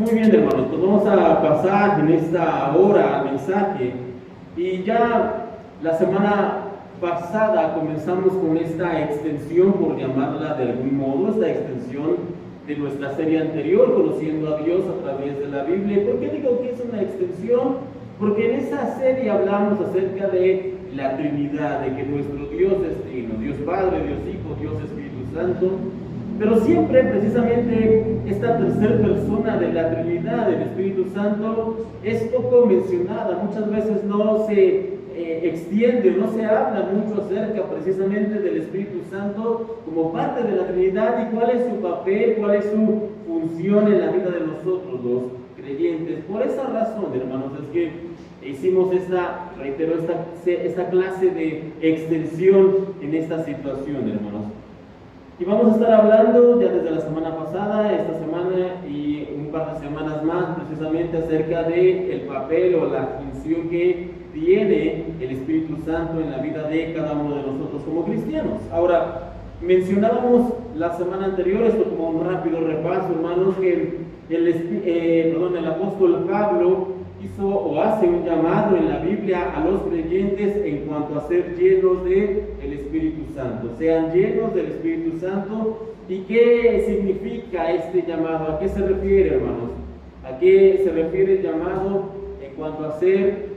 Muy bien, hermanos, pues vamos a pasar en esta hora al mensaje. Y ya la semana pasada comenzamos con esta extensión, por llamarla de algún modo, esta extensión de nuestra serie anterior, Conociendo a Dios a través de la Biblia. ¿Por qué digo que es una extensión? Porque en esa serie hablamos acerca de la Trinidad, de que nuestro Dios es trino, Dios Padre, Dios Hijo, Dios Espíritu Santo. Pero siempre, precisamente, esta tercera persona de la Trinidad, el Espíritu Santo, es poco mencionada. Muchas veces no se extiende, no se habla mucho acerca precisamente del Espíritu Santo como parte de la Trinidad y cuál es su papel, cuál es su función en la vida de nosotros los creyentes. Por esa razón, hermanos, es que hicimos esta clase de extensión en esta situación, hermanos. Y vamos a estar hablando ya desde la semana pasada, esta semana y un par de semanas más, precisamente acerca del papel o la función que tiene el Espíritu Santo en la vida de cada uno de nosotros como cristianos. Ahora, mencionábamos la semana anterior, esto como un rápido repaso, hermanos, que el apóstol Pablo hizo o hace un llamado en la Biblia a los creyentes en cuanto a ser llenos del Espíritu Santo. Sean llenos del Espíritu Santo. ¿Y qué significa este llamado? ¿A qué se refiere, hermanos? ¿A qué se refiere el llamado en cuanto a ser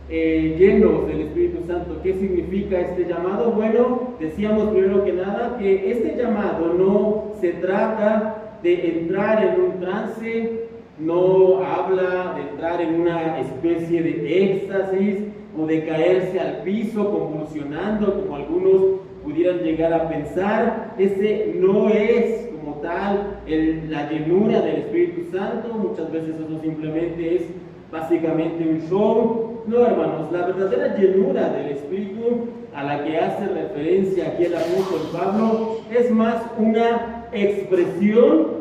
llenos del Espíritu Santo? ¿Qué significa este llamado? Bueno, decíamos primero que nada que este llamado no se trata de entrar en un trance, no habla de entrar en una especie de éxtasis o de caerse al piso convulsionando, como algunos pudieran llegar a pensar. Ese no es como tal la llenura del Espíritu Santo. Muchas veces eso simplemente es básicamente un show. No, hermanos, la verdadera llenura del Espíritu a la que hace referencia aquí el apóstol Pablo es más una expresión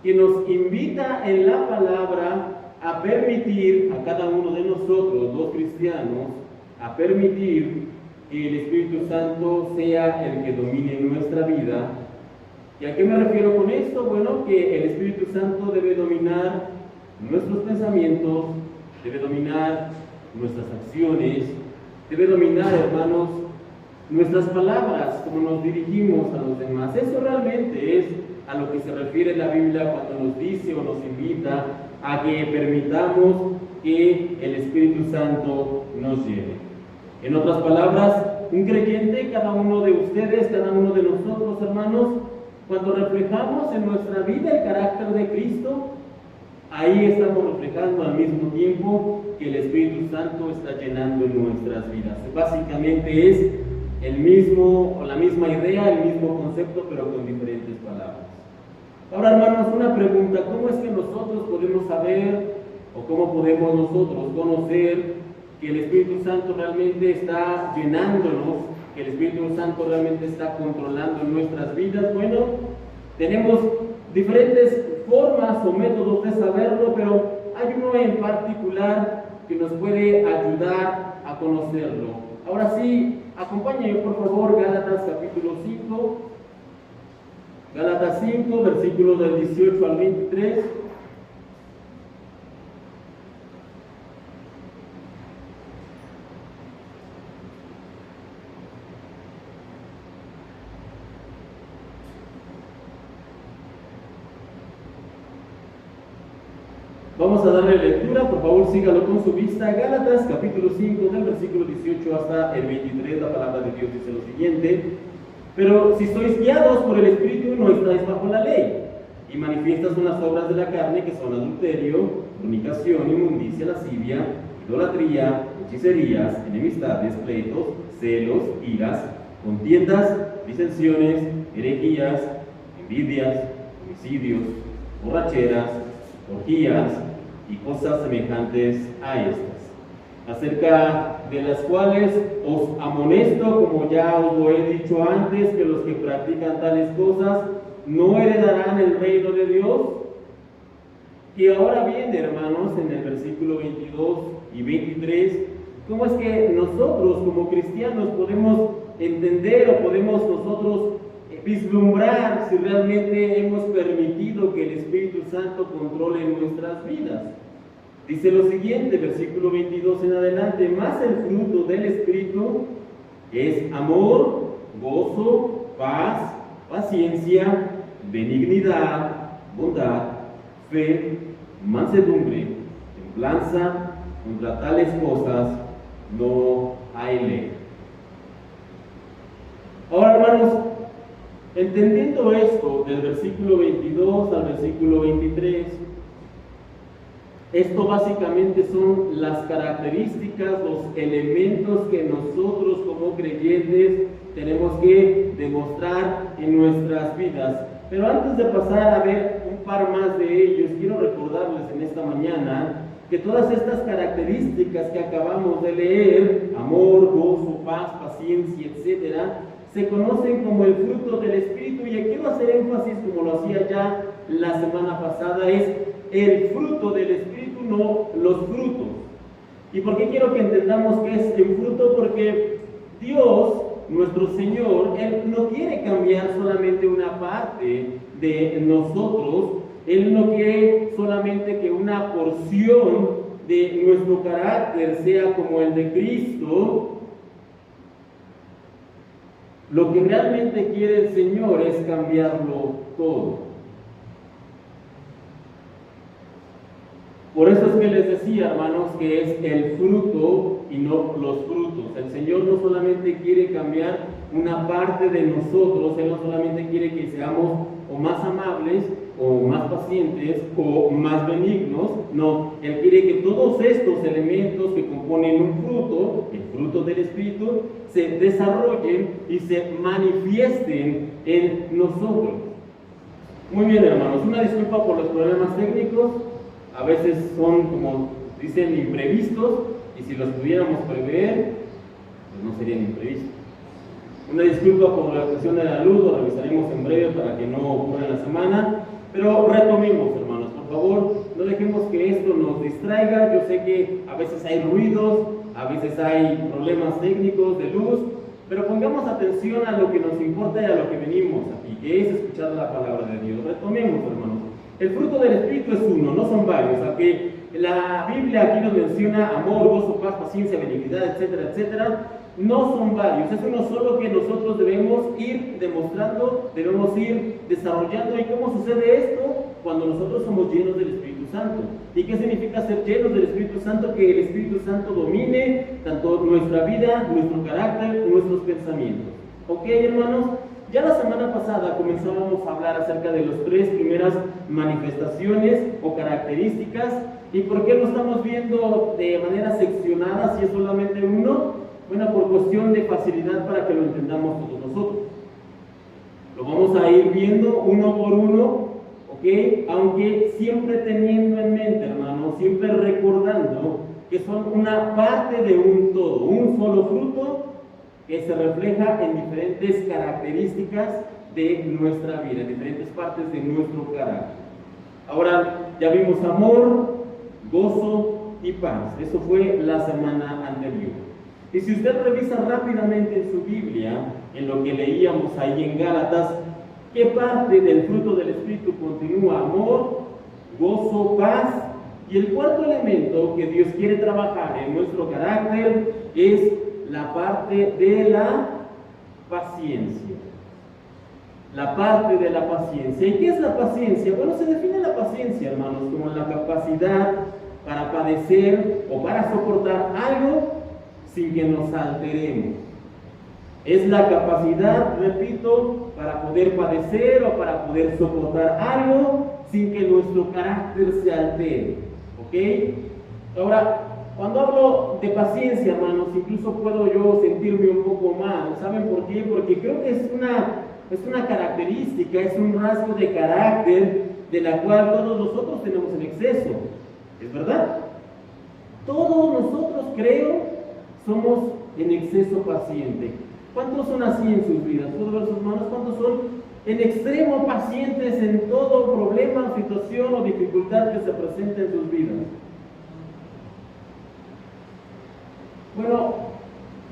que nos invita en la palabra a permitir a cada uno de nosotros, los cristianos, a permitir que el Espíritu Santo sea el que domine nuestra vida. ¿Y a qué me refiero con esto? Bueno, que el Espíritu Santo debe dominar nuestros pensamientos, debe dominar nuestras acciones, debe dominar, hermanos, nuestras palabras, como nos dirigimos a los demás. Eso realmente es a lo que se refiere la Biblia cuando nos dice o nos invita a que permitamos que el Espíritu Santo nos lleve. En otras palabras, un creyente, cada uno de ustedes, cada uno de nosotros, hermanos, cuando reflejamos en nuestra vida el carácter de Cristo, ahí estamos reflejando al mismo tiempo que el Espíritu Santo está llenando en nuestras vidas. Básicamente es el mismo o la misma idea, el mismo concepto, pero con diferentes palabras. Ahora, hermanos, una pregunta: ¿cómo es que nosotros podemos saber o cómo podemos nosotros conocer que el Espíritu Santo realmente está llenándonos, que el Espíritu Santo realmente está controlando nuestras vidas? Bueno, tenemos diferentes formas o métodos de saberlo, pero hay uno en particular que nos puede ayudar a conocerlo. Ahora sí, acompáñenme por favor, Gálatas capítulo 5. Gálatas 5, versículos del 18 al 23. Vamos a darle lectura, por favor sígalo con su vista. Gálatas capítulo 5, del versículo 18 hasta el 23, la palabra de Dios dice lo siguiente: pero si sois guiados por el Espíritu, no estáis bajo la ley. Y manifiestas son las obras de la carne, que son adulterio, fornicación, inmundicia, lascivia, idolatría, hechicerías, enemistades, pleitos, celos, iras, contiendas, disensiones, herejías, envidias, homicidios, borracheras, orgías y cosas semejantes a estas, acerca de las cuales os amonesto, como ya os lo he dicho antes, que los que practican tales cosas no heredarán el reino de Dios. Y ahora bien, hermanos, en el versículo 22 y 23, ¿cómo es que nosotros como cristianos podemos entender o podemos nosotros vislumbrar si realmente hemos permitido que el Espíritu Santo controle nuestras vidas. Dice lo siguiente, versículo 22 en adelante: más el fruto del Espíritu es amor, gozo, paz, paciencia, benignidad, bondad, fe, mansedumbre, templanza. Contra tales cosas no hay ley. Ahora, hermanos, entendiendo esto del versículo 22 al versículo 23, esto básicamente son las características, los elementos que nosotros como creyentes tenemos que demostrar en nuestras vidas. Pero antes de pasar a ver un par más de ellos, quiero recordarles en esta mañana que todas estas características que acabamos de leer, amor, gozo, paz, paciencia, etcétera, se conocen como el fruto del Espíritu. Y quiero hacer énfasis, como lo hacía ya la semana pasada, es el fruto del Espíritu, no los frutos. ¿Y por qué quiero que entendamos qué es el fruto? Porque Dios, nuestro Señor, Él no quiere cambiar solamente una parte de nosotros. Él no quiere solamente que una porción de nuestro carácter sea como el de Cristo. Lo que realmente quiere el Señor es cambiarlo todo. Por eso es que les decía, hermanos, que es el fruto y no los frutos. El Señor no solamente quiere cambiar una parte de nosotros, Él no solamente quiere que seamos o más amables, o más pacientes, o más benignos. No, Él quiere que todos estos elementos que componen un fruto, el fruto del Espíritu, se desarrollen y se manifiesten en nosotros. Muy bien, hermanos, una disculpa por los problemas técnicos. A veces son, como dicen, imprevistos, y si los pudiéramos prever, pues no serían imprevistos. Una disculpa por la cuestión de la luz, lo revisaremos en breve para que no ocurra en la semana. Pero retomemos, hermanos, por favor, no dejemos que esto nos distraiga. Yo sé que a veces hay ruidos, a veces hay problemas técnicos de luz, pero pongamos atención a lo que nos importa y a lo que venimos aquí, que es escuchar la palabra de Dios. Retomemos, hermanos. El fruto del Espíritu es uno, no son varios. Aunque la Biblia aquí nos menciona amor, gozo, paz, paciencia, benignidad, etcétera, etcétera, no son varios, es uno solo que nosotros debemos ir demostrando, debemos ir desarrollando. ¿Y cómo sucede esto? Cuando nosotros somos llenos del Espíritu Santo. ¿Y qué significa ser llenos del Espíritu Santo? Que el Espíritu Santo domine tanto nuestra vida, nuestro carácter, nuestros pensamientos. ¿Ok, hermanos? Ya la semana pasada comenzábamos a hablar acerca de las tres primeras manifestaciones o características. ¿Y por qué lo estamos viendo de manera seccionada si es solamente uno? Bueno, por cuestión de facilidad para que lo entendamos todos nosotros. Lo vamos a ir viendo uno por uno, ¿ok? Aunque siempre teniendo en mente, hermanos, siempre recordando que son una parte de un todo, un solo fruto que se refleja en diferentes características de nuestra vida, en diferentes partes de nuestro carácter. Ahora, ya vimos amor, gozo y paz. Eso fue la semana anterior. Y si usted revisa rápidamente en su Biblia, en lo que leíamos ahí en Gálatas, ¿qué parte del fruto del Espíritu continúa? Amor, gozo, paz. Y el cuarto elemento que Dios quiere trabajar en nuestro carácter es la parte de la paciencia. La parte de la paciencia. ¿Y qué es la paciencia? Bueno, se define la paciencia, hermanos, como la capacidad para padecer o para soportar algo sin que nos alteremos. Es la capacidad, repito, para poder padecer o para poder soportar algo sin que nuestro carácter se altere. ¿Ok? Ahora, cuando hablo de paciencia, hermanos, incluso puedo yo sentirme un poco mal. ¿Saben por qué? Porque creo que es una característica, es un rasgo de carácter de la cual todos nosotros tenemos en exceso. ¿Es verdad? Todos nosotros, creo, somos en exceso pacientes. ¿Cuántos son así en sus vidas? ¿Puedo ver sus manos? ¿Cuántos son en extremo pacientes en todo problema, situación o dificultad que se presenta en sus vidas? Bueno,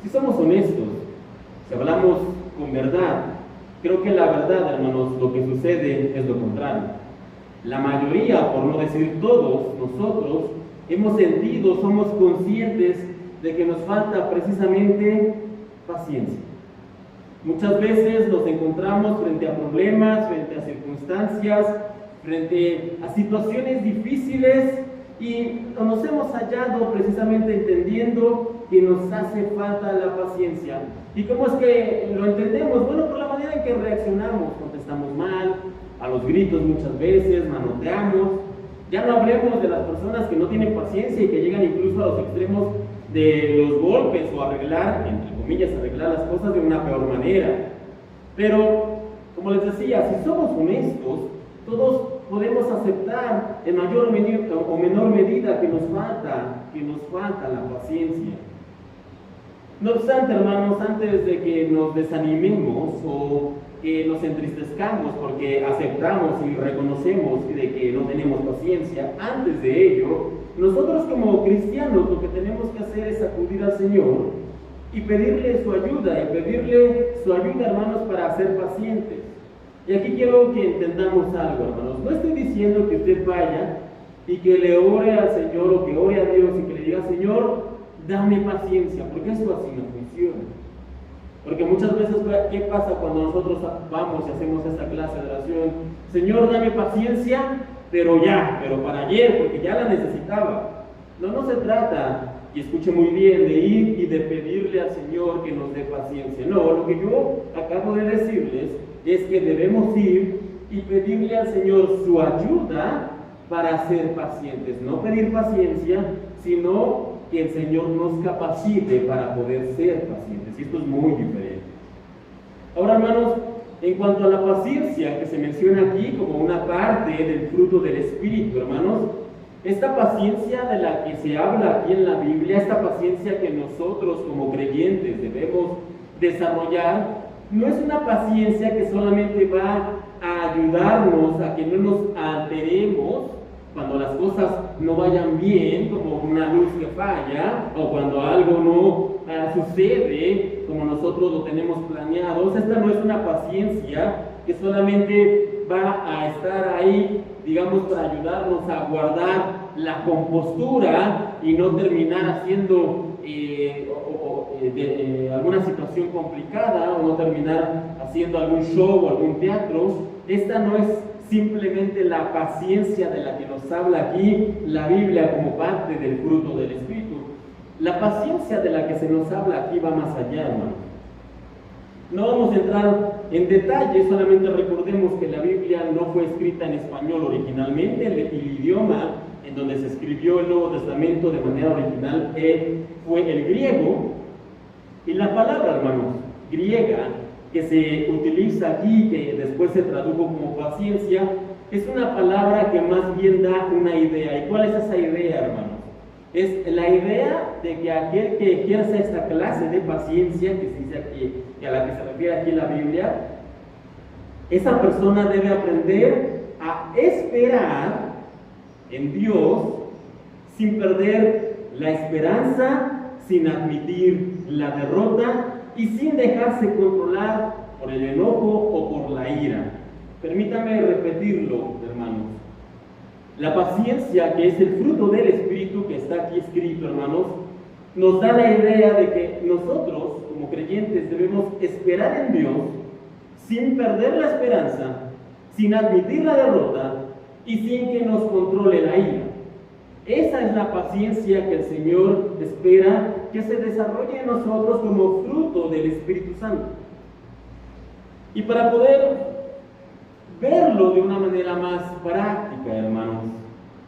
si somos honestos, si hablamos con verdad, Creo que la verdad, hermanos, lo que sucede es lo contrario. La mayoría, por no decir todos, nosotros hemos sentido, somos conscientes de que nos falta precisamente paciencia. Muchas veces nos encontramos frente a problemas, frente a circunstancias, frente a situaciones difíciles y nos hemos hallado precisamente entendiendo que nos hace falta la paciencia. ¿Y cómo es que lo entendemos? Bueno, por la manera en que reaccionamos, contestamos mal, a los gritos muchas veces, manoteamos. Ya no hablemos de las personas que no tienen paciencia y que llegan incluso a los extremos de los golpes o arreglar, entre comillas, arreglar las cosas de una peor manera. Pero, como les decía, si somos honestos, todos podemos aceptar en mayor o menor medida que nos falta la paciencia. No obstante, hermanos, antes de que nos desanimemos o que nos entristezcamos porque aceptamos y reconocemos de que no tenemos paciencia, antes de ello, nosotros como cristianos lo que tenemos que hacer es acudir al Señor y pedirle su ayuda, hermanos, para ser pacientes. Y aquí quiero que entendamos algo, hermanos. No estoy diciendo que usted vaya y que le ore al Señor o que ore a Dios y que le diga, Señor, dame paciencia, porque eso así no funciona. Porque muchas veces, ¿qué pasa cuando nosotros vamos y hacemos esta clase de oración? Señor, dame paciencia, pero para ayer, porque ya la necesitaba. No se trata, y escuche muy bien, de ir y de pedirle al Señor que nos dé paciencia. No, lo que yo acabo de decirles es que debemos ir y pedirle al Señor su ayuda para ser pacientes. No pedir paciencia, sino que el Señor nos capacite para poder ser pacientes. Y esto es muy diferente. Ahora, hermanos, en cuanto a la paciencia que se menciona aquí como una parte del fruto del Espíritu, hermanos, esta paciencia de la que se habla aquí en la Biblia, esta paciencia que nosotros como creyentes debemos desarrollar, no es una paciencia que solamente va a ayudarnos a que no nos alteremos cuando las cosas no vayan bien, como una luz que falla, o cuando algo no sucede como nosotros lo tenemos planeado. Esta no es una paciencia que solamente va a estar ahí, digamos, para ayudarnos a guardar la compostura y no terminar haciendo alguna situación complicada o no terminar haciendo algún show o algún teatro. Esta no es simplemente la paciencia de la que nos habla aquí la Biblia como parte del fruto del Espíritu. La paciencia de la que se nos habla aquí va más allá, hermanos. No vamos a entrar en detalle, solamente recordemos que la Biblia no fue escrita en español originalmente. El idioma en donde se escribió el Nuevo Testamento de manera original fue el griego, y la palabra, hermanos, griega que se utiliza aquí, que después se tradujo como paciencia, es una palabra que más bien da una idea. ¿Y cuál es esa idea, hermanos? Es la idea de que aquel que ejerce esta clase de paciencia, que se dice aquí, y a la que se refiere aquí la Biblia, esa persona debe aprender a esperar en Dios sin perder la esperanza, sin admitir la derrota y sin dejarse controlar por el enojo o por la ira. Permítame repetirlo, hermanos. La paciencia, que es el fruto del Espíritu que está aquí escrito, hermanos, nos da la idea de que nosotros, como creyentes, debemos esperar en Dios sin perder la esperanza, sin admitir la derrota y sin que nos controle la ira. Esa es la paciencia que el Señor espera que se desarrolle en nosotros como fruto del Espíritu Santo. Y para poder verlo de una manera más práctica, hermanos,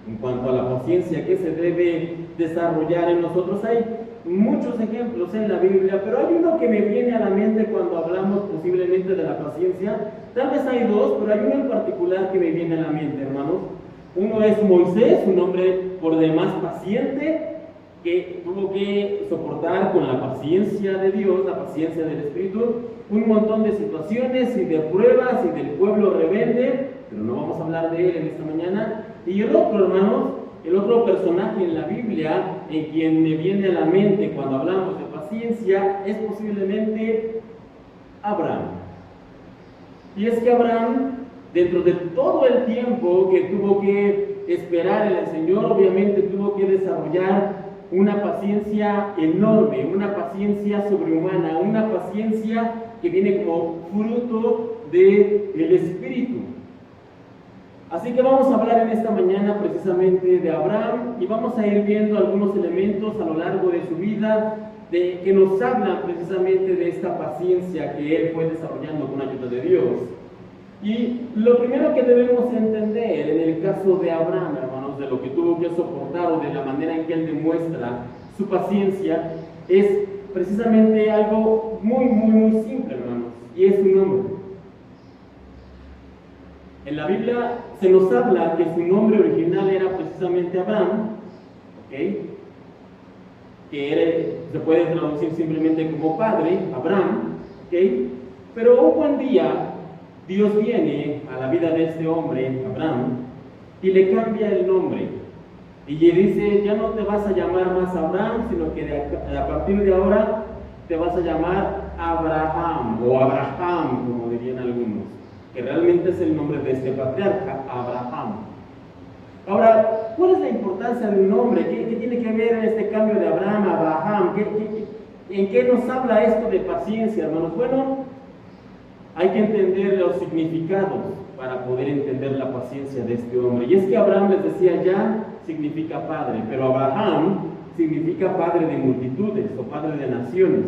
en cuanto a la paciencia que se debe desarrollar en nosotros, hay muchos ejemplos en la Biblia, pero hay uno que me viene a la mente cuando hablamos posiblemente de la paciencia. Tal vez hay dos, pero hay uno en particular que me viene a la mente, hermanos. Uno es Moisés, un hombre por demás paciente, que tuvo que soportar con la paciencia de Dios, la paciencia del Espíritu, un montón de situaciones y de pruebas y del pueblo rebelde, pero no vamos a hablar de él en esta mañana. Y el otro, hermanos, el otro personaje en la Biblia en quien me viene a la mente cuando hablamos de paciencia es posiblemente Abraham. Y es que Abraham, dentro de todo el tiempo que tuvo que esperar en el Señor, obviamente tuvo que desarrollar una paciencia enorme, una paciencia sobrehumana, una paciencia que viene como fruto del Espíritu. Así que vamos a hablar en esta mañana precisamente de Abraham y vamos a ir viendo algunos elementos a lo largo de su vida que nos hablan precisamente de esta paciencia que él fue desarrollando con ayuda de Dios. Y lo primero que debemos entender en el caso de Abraham, hermanos, de lo que tuvo que soportar o de la manera en que él demuestra su paciencia, es precisamente algo muy simple, hermanos, y es su nombre. En la Biblia se nos habla que su nombre original era precisamente Abraham, ¿okay? Que se puede traducir simplemente como padre, Abraham, ¿okay? Pero un buen día Dios viene a la vida de este hombre, Abraham, y le cambia el nombre. Y le dice, ya no te vas a llamar más Abraham, sino que a partir de ahora te vas a llamar Abraham, o Abraham, como dirían algunos, que realmente es el nombre de este patriarca, Abraham. Ahora, ¿cuál es la importancia de un nombre? ¿Qué tiene que ver en este cambio de Abraham a Abraham? ¿En qué nos habla esto de paciencia, hermanos? Bueno, hay que entender los significados para poder entender la paciencia de este hombre. Y es que Abraham, les decía ya, significa padre, pero Abraham significa padre de multitudes o padre de naciones.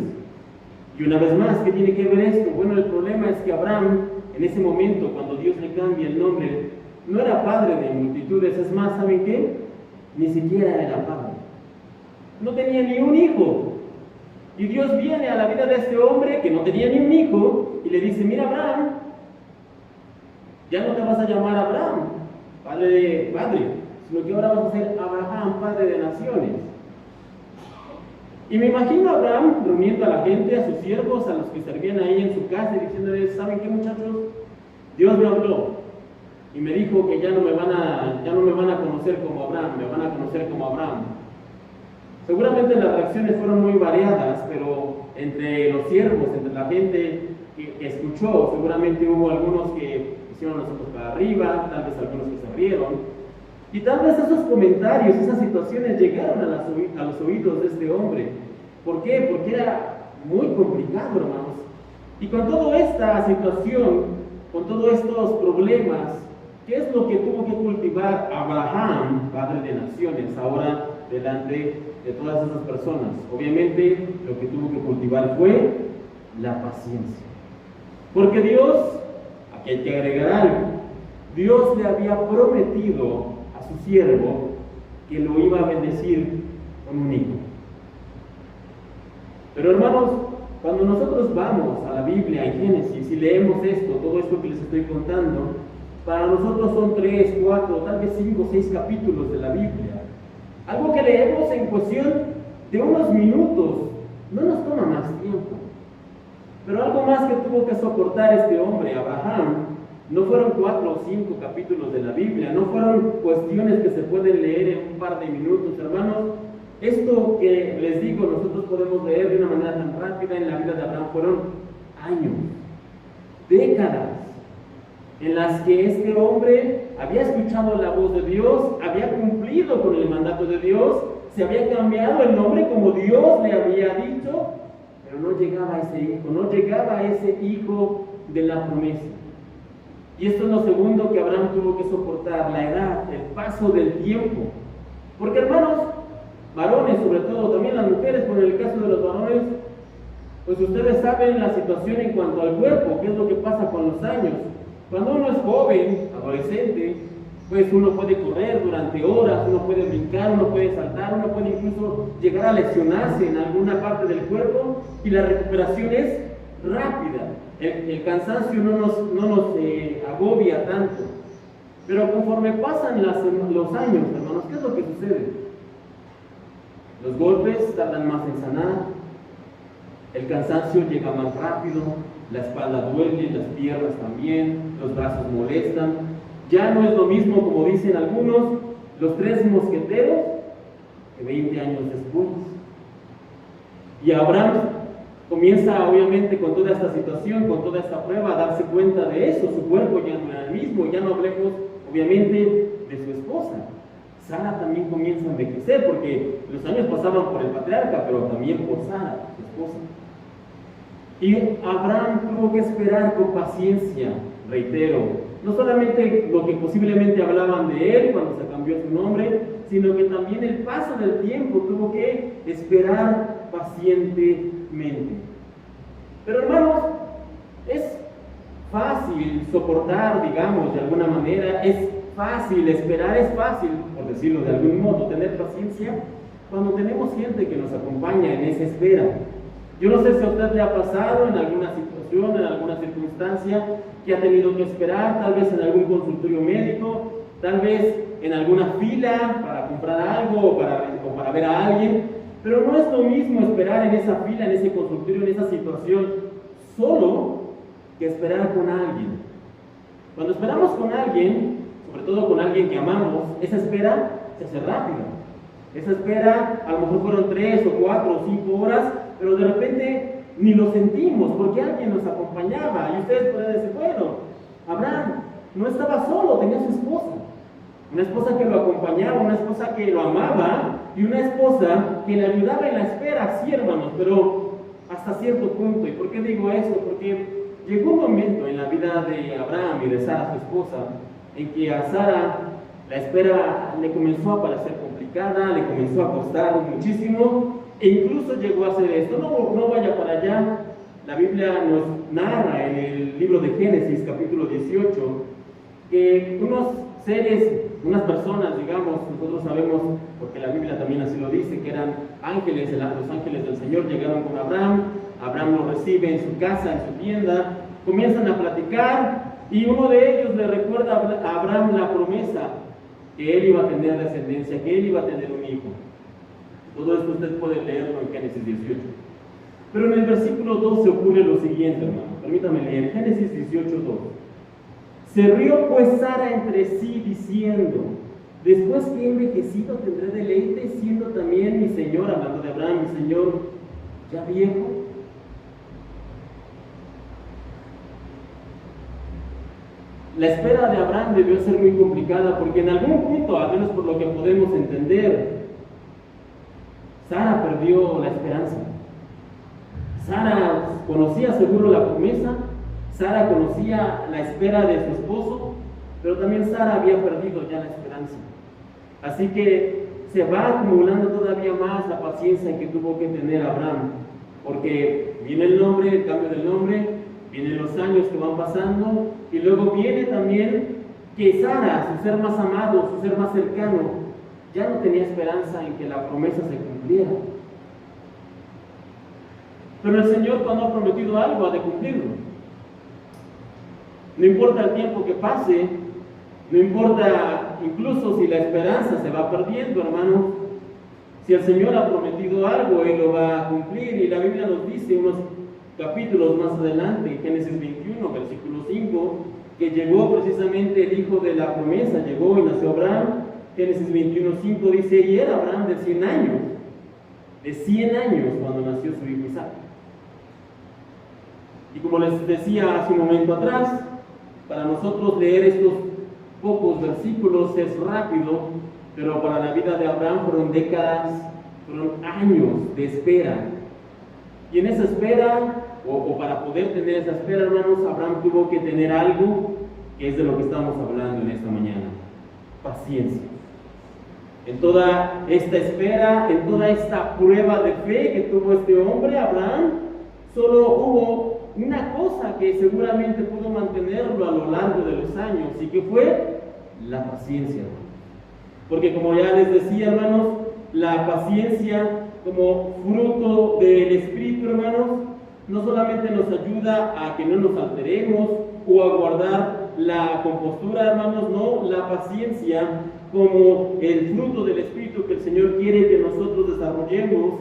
Y una vez más, ¿qué tiene que ver esto? Bueno, el problema es que Abraham, en ese momento, cuando Dios le cambia el nombre, no era padre de multitudes. Es más, ¿saben qué? Ni siquiera era padre. No tenía ni un hijo. Y Dios viene a la vida de este hombre que no tenía ni un hijo y le dice, mira Abraham, ya no te vas a llamar Abraham, padre, sino que ahora vas a ser Abraham, padre de naciones. Y me imagino a Abraham reuniendo a la gente, a sus siervos, a los que servían ahí en su casa y diciéndoles, ¿saben qué, muchachos? Dios me habló y me dijo que ya no me van a conocer como Abraham, me van a conocer como Abraham. Seguramente las reacciones fueron muy variadas, pero entre los siervos, entre la gente que escuchó, seguramente hubo algunos que hicieron los ojos para arriba, tal vez algunos que se rieron, y tal vez esos comentarios, esas situaciones llegaron a los oídos de este hombre. ¿Por qué? Porque era muy complicado, hermanos. Y con toda esta situación, con todos estos problemas, ¿qué es lo que tuvo que cultivar Abraham, padre de naciones, ahora delante de todas esas personas? Obviamente, lo que tuvo que cultivar fue la paciencia. Porque Dios, aquí hay que agregar algo, Dios le había prometido a su siervo que lo iba a bendecir con un hijo. Pero hermanos, cuando nosotros vamos a la Biblia en Génesis y leemos esto, todo esto que les estoy contando, para nosotros son 3, 4, tal vez 5, 6 capítulos de la Biblia. Algo que leemos en cuestión de unos minutos, no nos toma más tiempo. Pero algo más que tuvo que soportar este hombre, Abraham, no fueron 4 o 5 capítulos de la Biblia, no fueron cuestiones que se pueden leer en un par de minutos, hermanos. Esto que les digo, nosotros podemos leer de una manera tan rápida en la vida de Abraham, fueron años, décadas, en las que este hombre había escuchado la voz de Dios, había cumplido con el mandato de Dios, se había cambiado el nombre como Dios le había dicho, pero no llegaba a ese hijo de la promesa. Y esto es lo segundo que Abraham tuvo que soportar, la edad, el paso del tiempo. Porque hermanos, varones sobre todo, también las mujeres, por el caso de los varones, pues ustedes saben la situación en cuanto al cuerpo, qué es lo que pasa con los años. Cuando uno es joven, adolescente, pues uno puede correr durante horas, uno puede brincar, uno puede saltar, uno puede incluso llegar a lesionarse en alguna parte del cuerpo y la recuperación es rápida. El cansancio no nos agobia tanto. Pero conforme pasan los años, hermanos, ¿qué es lo que sucede? Los golpes tardan más en sanar, el cansancio llega más rápido, la espalda duele, las piernas también, los brazos molestan. Ya no es lo mismo, como dicen algunos, los 3 mosqueteros que 20 años después. Y Abraham comienza obviamente con toda esta situación, con toda esta prueba, a darse cuenta de eso. Su cuerpo ya no era el mismo, ya no hablemos obviamente de su esposa. Sara también comienza a envejecer, porque los años pasaban por el patriarca, pero también por Sara, su esposa. Y Abraham tuvo que esperar con paciencia, reitero, no solamente lo que posiblemente hablaban de él cuando se cambió su nombre, sino que también el paso del tiempo tuvo que esperar pacientemente. Pero hermanos, es fácil soportar, digamos, de alguna manera, es fácil esperar, es fácil, por decirlo de algún modo, tener paciencia cuando tenemos gente que nos acompaña en esa espera. Yo no sé si a usted le ha pasado en alguna situación, en alguna circunstancia, que ha tenido que esperar, tal vez en algún consultorio médico, tal vez en alguna fila para comprar algo o para ver a alguien, pero no es lo mismo esperar en esa fila, en ese consultorio, en esa situación, solo que esperar con alguien. Cuando esperamos con alguien, sobre todo con alguien que amamos, esa espera se hace rápida. Esa espera a lo mejor fueron 3 o 4 o 5 horas, pero de repente ni lo sentimos porque alguien nos acompañaba. Y ustedes pueden decir, bueno, Abraham no estaba solo, tenía su esposa. Una esposa que lo acompañaba, una esposa que lo amaba y una esposa que le ayudaba en la espera, sí, hermanos, pero hasta cierto punto. ¿Y por qué digo eso? Porque llegó un momento en la vida de Abraham y de Sara, su esposa, en que a Sara la espera le comenzó a parecer complicada, le comenzó a costar muchísimo, e incluso llegó a hacer esto. No vaya para allá. La Biblia nos narra en el libro de Génesis, capítulo 18, que unos seres, unas personas, digamos, nosotros sabemos, porque la Biblia también así lo dice, que eran ángeles, los ángeles del Señor llegaron con Abraham. Abraham lo recibe en su casa, en su tienda, comienzan a platicar, y uno de ellos le recuerda a Abraham la promesa que él iba a tener descendencia, que él iba a tener un hijo. Todo esto usted puede leerlo en Génesis 18. Pero en el versículo 12 ocurre lo siguiente, hermano. Permítame leer. Génesis 18:2. Se rió pues Sara entre sí diciendo: después que he envejecido tendré deleite, siendo también mi señor, hablando de Abraham, mi señor, ya viejo. La espera de Abraham debió ser muy complicada, porque en algún punto, al menos por lo que podemos entender, Sara perdió la esperanza. Sara conocía seguro la promesa, Sara conocía la espera de su esposo, pero también Sara había perdido ya la esperanza. Así que se va acumulando todavía más la paciencia que tuvo que tener Abraham, porque viene el nombre, el cambio del nombre, vienen los años que van pasando, y luego viene también que Sara, su ser más amado, su ser más cercano, ya no tenía esperanza en que la promesa se cumpliera. Pero el Señor, cuando ha prometido algo, ha de cumplirlo. No importa el tiempo que pase, no importa incluso si la esperanza se va perdiendo, hermano. Si el Señor ha prometido algo, Él lo va a cumplir. Y la Biblia nos dice unos capítulos más adelante, en Génesis 21, versículo 5, que llegó precisamente el hijo de la promesa, llegó y nació Abraham. Génesis 21:5 dice: y era Abraham de 100 años cuando nació su hijo Isaac. Y como les decía hace un momento atrás, para nosotros leer estos pocos versículos es rápido, pero para la vida de Abraham fueron décadas, fueron años de espera. Y en esa espera, o para poder tener esa espera, hermanos, Abraham tuvo que tener algo que es de lo que estamos hablando en esta mañana: paciencia. En toda esta espera, en toda esta prueba de fe que tuvo este hombre, Abraham, solo hubo una cosa que seguramente pudo mantenerlo a lo largo de los años, y que fue la paciencia. Porque como ya les decía, hermanos, la paciencia como fruto del Espíritu, hermanos, no solamente nos ayuda a que no nos alteremos o a guardar la compostura, hermanos, no, la paciencia como el fruto del Espíritu que el Señor quiere que nosotros desarrollemos,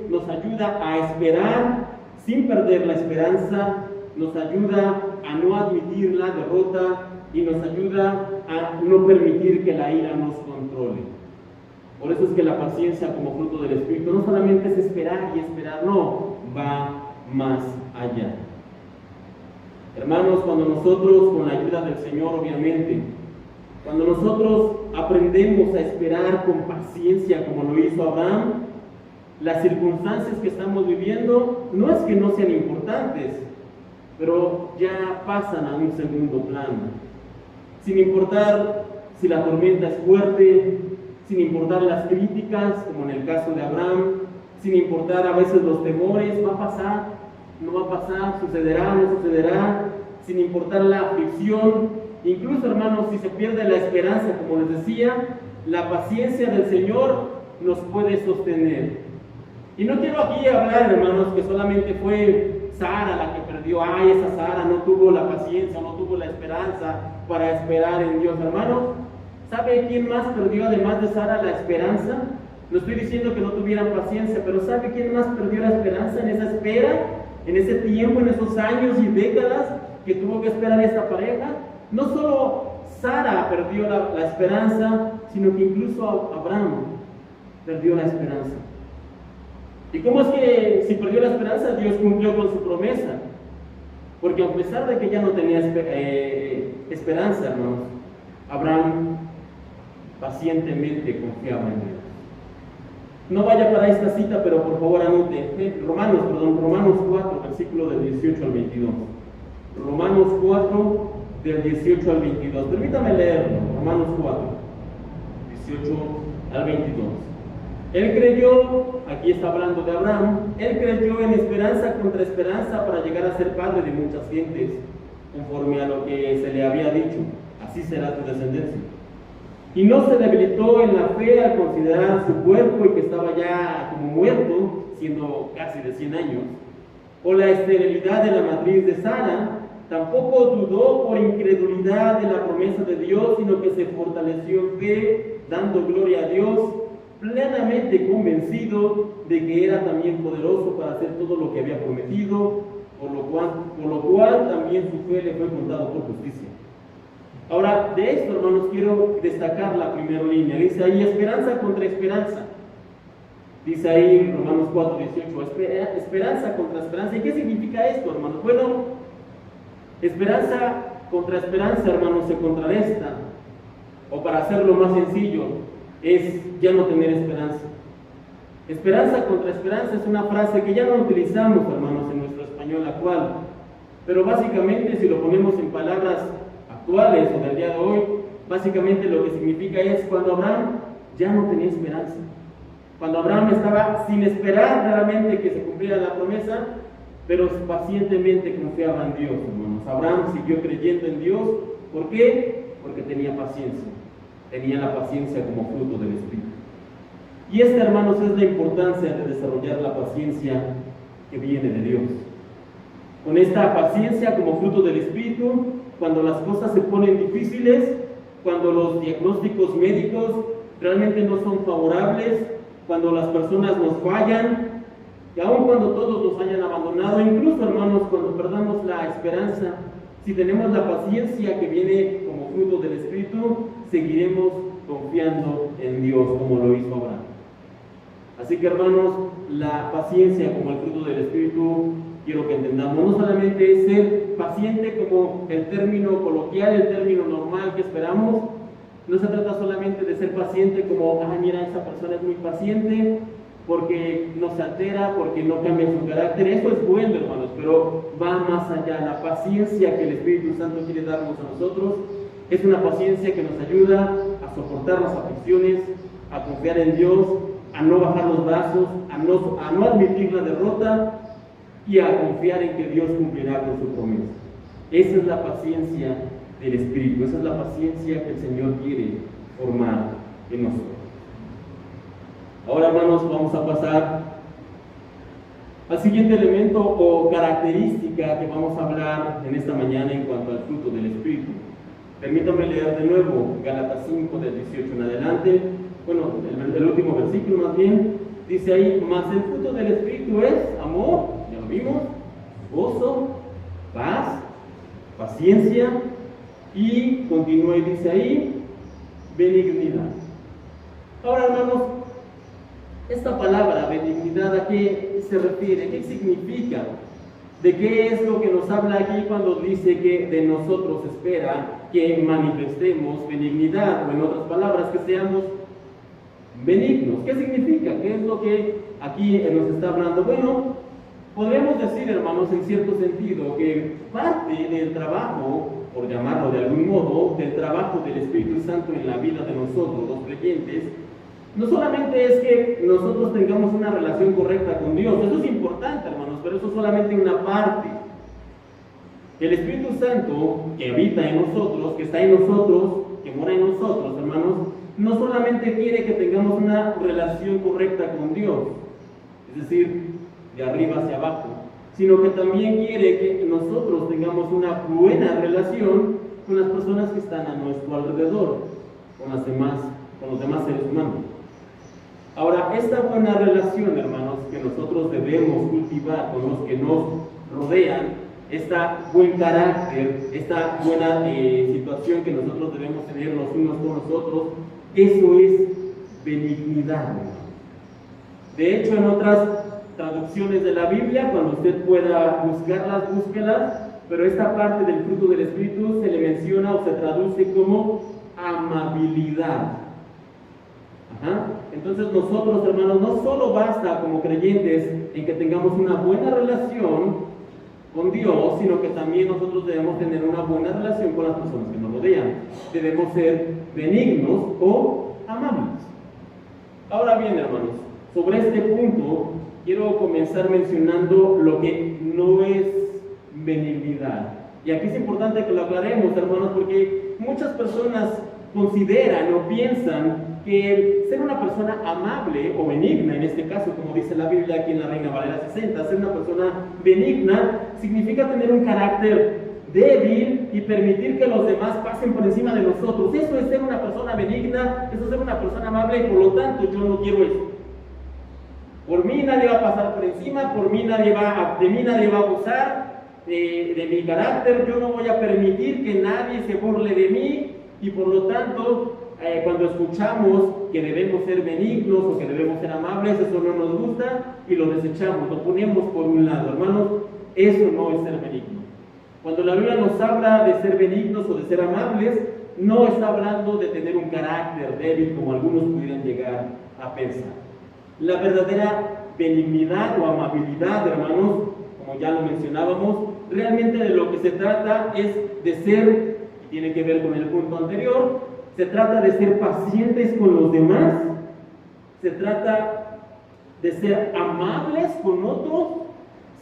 nos ayuda a esperar sin perder la esperanza, nos ayuda a no admitir la derrota y nos ayuda a no permitir que la ira nos controle. Por eso es que la paciencia como fruto del Espíritu no solamente es esperar y esperar, no, va más allá. Hermanos, cuando nosotros, con la ayuda del Señor obviamente, cuando nosotros aprendemos a esperar con paciencia como lo hizo Abraham, las circunstancias que estamos viviendo no es que no sean importantes, pero ya pasan a un segundo plano. Sin importar si la tormenta es fuerte, sin importar las críticas, como en el caso de Abraham, sin importar a veces los temores, va a pasar, no va a pasar, sucederá, no sucederá, sin importar la aflicción, incluso hermanos, si se pierde la esperanza, como les decía, la paciencia del Señor nos puede sostener. Y no quiero aquí hablar, hermanos, que solamente fue Sara la que perdió, esa Sara no tuvo la paciencia, no tuvo la esperanza para esperar en Dios, hermanos. ¿Sabe quién más perdió además de Sara la esperanza? No estoy diciendo que no tuvieran paciencia, pero ¿sabe quién más perdió la esperanza en esa espera, en ese tiempo, en esos años y décadas que tuvo que esperar esta pareja? No solo Sara perdió la esperanza, sino que incluso Abraham perdió la esperanza. ¿Y cómo es que si perdió la esperanza, Dios cumplió con su promesa? Porque a pesar de que ya no tenía esperanza, hermanos, Abraham pacientemente confiaba en Dios. No vaya para esta cita, pero por favor anote, Romanos 4, versículo del 18 al 22. Romanos 4, del 18 al 22. Permítame leerlo, Romanos 4, 18 al 22. Él creyó, aquí está hablando de Abraham, él creyó en esperanza contra esperanza para llegar a ser padre de muchas gentes, conforme a lo que se le había dicho, así será tu descendencia. Y no se debilitó en la fe al considerar su cuerpo y que estaba ya como muerto, siendo casi de 100 años, o la esterilidad de la matriz de Sara. Tampoco dudó por incredulidad de la promesa de Dios, sino que se fortaleció en fe, dando gloria a Dios, plenamente convencido de que era también poderoso para hacer todo lo que había prometido, por lo cual también su fe le fue contado por justicia. Ahora, de esto, hermanos, quiero destacar la primera línea. Dice ahí, esperanza contra esperanza. Dice ahí, Romanos 4, 18, esperanza contra esperanza. ¿Y qué significa esto, hermanos? Bueno, esperanza contra esperanza, hermanos, se contrarresta. O para hacerlo más sencillo, es ya no tener esperanza. Esperanza contra esperanza es una frase que ya no utilizamos, hermanos, en nuestro español actual. Pero básicamente, si lo ponemos en palabras actuales o del día de hoy, básicamente lo que significa es cuando Abraham ya no tenía esperanza. Cuando Abraham estaba sin esperar realmente que se cumpliera la promesa, pero pacientemente confiaba en Dios, hermanos. Abraham siguió creyendo en Dios. ¿Por qué? Porque tenía paciencia. Tenía la paciencia como fruto del Espíritu. Y esta, hermanos, es la importancia de desarrollar la paciencia que viene de Dios. Con esta paciencia como fruto del Espíritu, cuando las cosas se ponen difíciles, cuando los diagnósticos médicos realmente no son favorables, cuando las personas nos fallan, y aun cuando todos nos hayan abandonado, incluso, hermanos, cuando perdamos la esperanza, si tenemos la paciencia que viene como fruto del Espíritu, seguiremos confiando en Dios como lo hizo Abraham. Así que, hermanos, la paciencia como el fruto del Espíritu, quiero que entendamos, no solamente es ser paciente como el término coloquial, el término normal que esperamos. No se trata solamente de ser paciente como, mira, esa persona es muy paciente porque no se altera, porque no cambia su carácter. Eso es bueno, hermanos, pero va más allá. La paciencia que el Espíritu Santo quiere darnos a nosotros es una paciencia que nos ayuda a soportar las aflicciones, a confiar en Dios, a no bajar los brazos, a no admitir la derrota y a confiar en que Dios cumplirá con su promesa. Esa es la paciencia del Espíritu, esa es la paciencia que el Señor quiere formar en nosotros. Ahora, hermanos, vamos a pasar al siguiente elemento o característica que vamos a hablar en esta mañana en cuanto al fruto del Espíritu. Permítanme leer de nuevo Gálatas 5, del 18 en adelante. Bueno, el último versículo más bien, dice ahí, mas el fruto del Espíritu es amor, ya lo vimos, gozo, paz, paciencia, y continúa y dice ahí, benignidad. Ahora, hermanos, esta palabra, benignidad, ¿a qué se refiere? ¿Qué significa? ¿De qué es lo que nos habla aquí cuando dice que de nosotros espera que manifestemos benignidad? O en otras palabras, que seamos benignos. ¿Qué significa? ¿Qué es lo que aquí nos está hablando? Bueno, podríamos decir, hermanos, en cierto sentido, que parte del trabajo, por llamarlo de algún modo, del trabajo del Espíritu Santo en la vida de nosotros, los creyentes, no solamente es que nosotros tengamos una relación correcta con Dios, eso es importante, hermanos, pero eso es solamente una parte. El Espíritu Santo que habita en nosotros, que está en nosotros, que mora en nosotros, hermanos, no solamente quiere que tengamos una relación correcta con Dios, es decir, de arriba hacia abajo, sino que también quiere que nosotros tengamos una buena relación con las personas que están a nuestro alrededor, con los demás seres humanos. Ahora, esta buena relación, hermanos, que nosotros debemos cultivar con los que nos rodean, este buen carácter, esta buena situación que nosotros debemos tener los unos con los otros, eso es benignidad, hermanos. De hecho, en otras traducciones de la Biblia, cuando usted pueda buscarlas, búsquelas, pero esta parte del fruto del Espíritu se le menciona o se traduce como amabilidad. Entonces nosotros, hermanos, no solo basta como creyentes en que tengamos una buena relación con Dios, sino que también nosotros debemos tener una buena relación con las personas que nos rodean. Debemos ser benignos o amables. Ahora bien, hermanos, sobre este punto quiero comenzar mencionando lo que no es benignidad. Y aquí es importante que lo aclaremos, hermanos, porque muchas personas consideran o piensan que ser una persona amable o benigna, en este caso, como dice la Biblia aquí en la Reina Valera 60, ser una persona benigna significa tener un carácter débil y permitir que los demás pasen por encima de nosotros. Eso es ser una persona benigna, eso es ser una persona amable, y por lo tanto yo no quiero eso. Por mí nadie va a pasar por encima, de mí nadie va a abusar de mi carácter, yo no voy a permitir que nadie se burle de mí, y por lo tanto, cuando escuchamos que debemos ser benignos o que debemos ser amables, eso no nos gusta y lo desechamos, lo ponemos por un lado. Hermanos, eso no es ser benigno. Cuando la Biblia nos habla de ser benignos o de ser amables, no está hablando de tener un carácter débil como algunos pudieran llegar a pensar. La verdadera benignidad o amabilidad, hermanos, como ya lo mencionábamos, realmente de lo que se trata es de ser, y tiene que ver con el punto anterior, se trata de ser pacientes con los demás, se trata de ser amables con otros,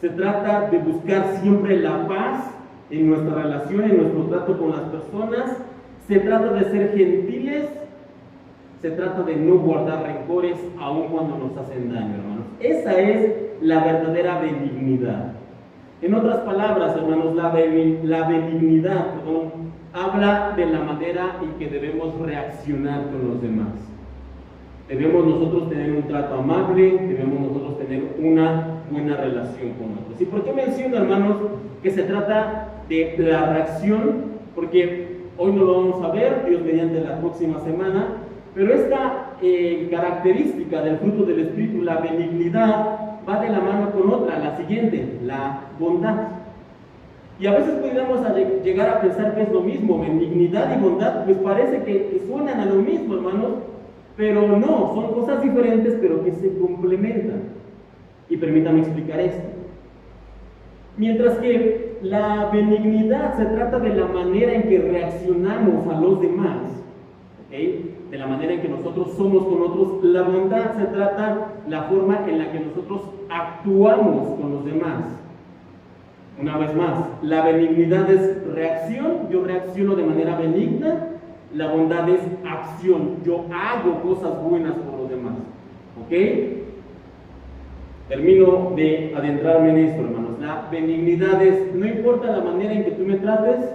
se trata de buscar siempre la paz en nuestra relación, en nuestro trato con las personas, se trata de ser gentiles, se trata de no guardar rencores aun cuando nos hacen daño, hermanos. Esa es la verdadera benignidad. En otras palabras, hermanos, la benignidad, habla de la manera en que debemos reaccionar con los demás. Debemos nosotros tener un trato amable, debemos nosotros tener una buena relación con otros. ¿Y por qué menciono, hermanos, que se trata de la reacción? Porque hoy no lo vamos a ver, Dios mediante la próxima semana, pero esta característica del fruto del Espíritu, la benignidad, va de la mano con otra, la siguiente, la bondad. Y a veces podríamos llegar a pensar que es lo mismo, benignidad y bondad, pues parece que suenan a lo mismo, hermanos, pero no, son cosas diferentes, pero que se complementan. Y permítame explicar esto. Mientras que la benignidad se trata de la manera en que reaccionamos a los demás, ¿okay?, de la manera en que nosotros somos con otros, la bondad se trata de la forma en la que nosotros actuamos con los demás. Una vez más, la benignidad es reacción, yo reacciono de manera benigna, la bondad es acción, yo hago cosas buenas por los demás. ¿Ok? Termino de adentrarme en esto, hermanos. La benignidad es, no importa la manera en que tú me trates,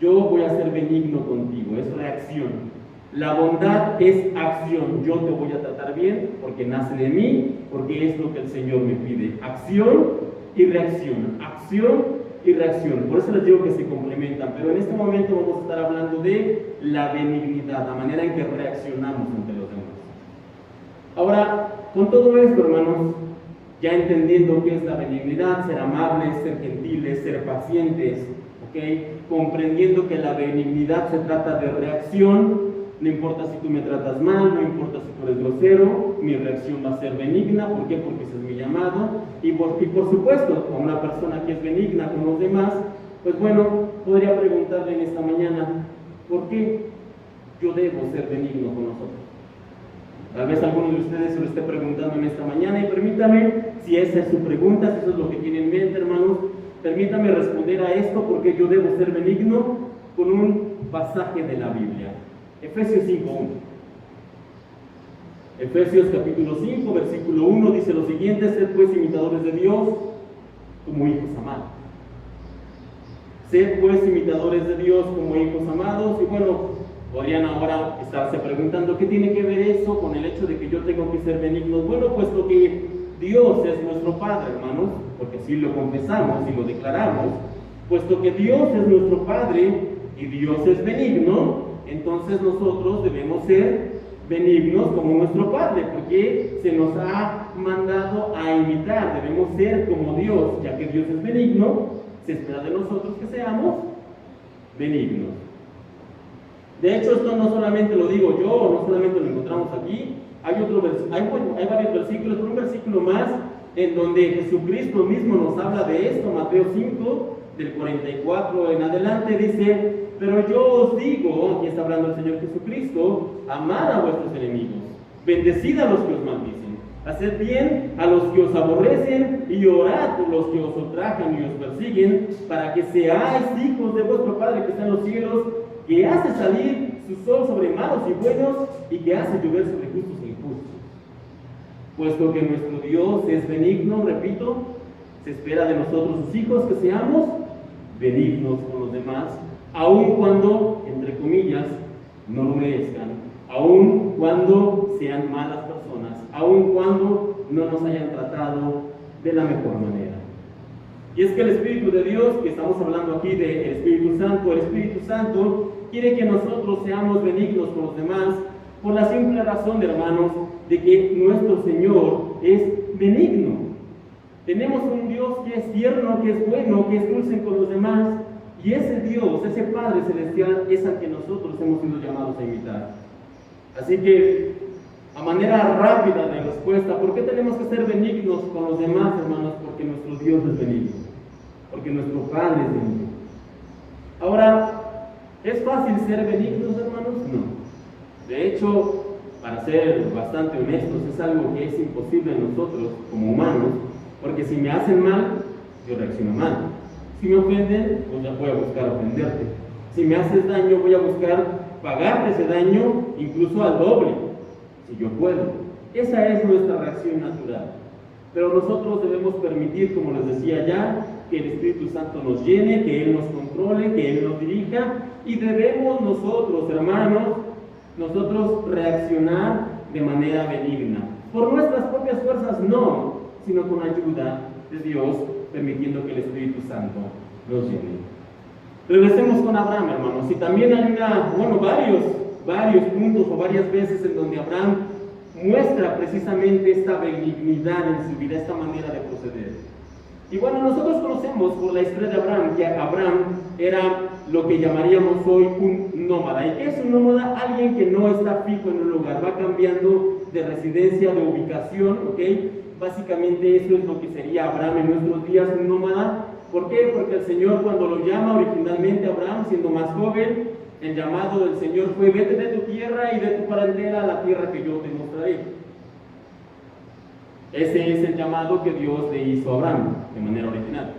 yo voy a ser benigno contigo, es reacción. La bondad es acción, yo te voy a tratar bien porque nace de mí, porque es lo que el Señor me pide. Acción y reacción, acción y reacción. Por eso les digo que se complementan, pero en este momento vamos a estar hablando de la benignidad, la manera en que reaccionamos ante los demás. Ahora, con todo esto, hermanos, ya entendiendo qué es la benignidad, ser amables, ser gentiles, ser pacientes, ¿ok? Comprendiendo que la benignidad se trata de reacción. No importa si tú me tratas mal, no importa si tú eres grosero, mi reacción va a ser benigna. ¿Por qué? Porque ese es mi llamado. Y por supuesto, a una persona que es benigna con los demás, pues bueno, podría preguntarle en esta mañana, ¿por qué yo debo ser benigno con nosotros? Tal vez alguno de ustedes se lo esté preguntando en esta mañana, y permítame, si esa es su pregunta, si eso es lo que tienen en mente, hermanos, permítame responder a esto, porque yo debo ser benigno, con un pasaje de la Biblia. Efesios 5:1. Efesios capítulo 5, versículo 1 dice lo siguiente: sed pues imitadores de Dios como hijos amados. Sed pues imitadores de Dios como hijos amados. Y bueno, podrían ahora estarse preguntando, ¿qué tiene que ver eso con el hecho de que yo tengo que ser benigno? Bueno, puesto que Dios es nuestro Padre, hermanos, porque así lo confesamos y lo declaramos, puesto que Dios es nuestro Padre y Dios es benigno, entonces nosotros debemos ser benignos como nuestro Padre, porque se nos ha mandado a imitar, debemos ser como Dios, ya que Dios es benigno, se espera de nosotros que seamos benignos. De hecho, esto no solamente lo digo yo, no solamente lo encontramos aquí, hay varios versículos, pero un versículo más en donde Jesucristo mismo nos habla de esto. Mateo 5, del 44 en adelante, dice: pero yo os digo, aquí está hablando el Señor Jesucristo, amad a vuestros enemigos, bendecid a los que os maldicen, haced bien a los que os aborrecen, y orad por los que os ultrajan y os persiguen, para que seáis hijos de vuestro Padre que está en los cielos, que hace salir su sol sobre malos y buenos, y que hace llover sobre justos e injustos. Puesto que nuestro Dios es benigno, repito, se espera de nosotros sus hijos que seamos benignos con los demás, aun cuando, entre comillas, no lo merezcan, aun cuando sean malas personas, aun cuando no nos hayan tratado de la mejor manera. Y es que el Espíritu de Dios, que estamos hablando aquí del Espíritu Santo, el Espíritu Santo quiere que nosotros seamos benignos con los demás, por la simple razón, hermanos, de que nuestro Señor es benigno. Tenemos un Dios que es tierno, que es bueno, que es dulce con los demás, y ese Dios, ese Padre Celestial, es al que nosotros hemos sido llamados a imitar. Así que, a manera rápida de respuesta, ¿por qué tenemos que ser benignos con los demás, hermanos? Porque nuestro Dios es benigno, porque nuestro Padre es benigno. Ahora, ¿es fácil ser benignos, hermanos? No. De hecho, para ser bastante honestos, es algo que es imposible en nosotros como humanos, porque si me hacen mal, yo reacciono mal. Si me ofenden, pues ya voy a buscar ofenderte. Si me haces daño, voy a buscar pagarte ese daño, incluso al doble, si yo puedo. Esa es nuestra reacción natural. Pero nosotros debemos permitir, como les decía ya, que el Espíritu Santo nos llene, que Él nos controle, que Él nos dirija, y debemos nosotros, hermanos, nosotros reaccionar de manera benigna. Por nuestras propias fuerzas no, sino con ayuda de Dios, permitiendo que el Espíritu Santo nos llene. Regresemos con Abraham, hermanos, y también hay varios puntos o varias veces en donde Abraham muestra precisamente esta benignidad en su vida, esta manera de proceder. Y bueno, nosotros conocemos por la historia de Abraham que Abraham era lo que llamaríamos hoy un nómada. ¿Y qué es un nómada? Alguien que no está fijo en un lugar, va cambiando de residencia, de ubicación, ¿ok? Básicamente eso es lo que sería Abraham en nuestros días, un nómada. ¿Por qué? Porque el Señor, cuando lo llama originalmente a Abraham, siendo más joven, el llamado del Señor fue: vete de tu tierra y de tu parentela a la tierra que yo te mostraré. Ese es el llamado que Dios le hizo a Abraham de manera original.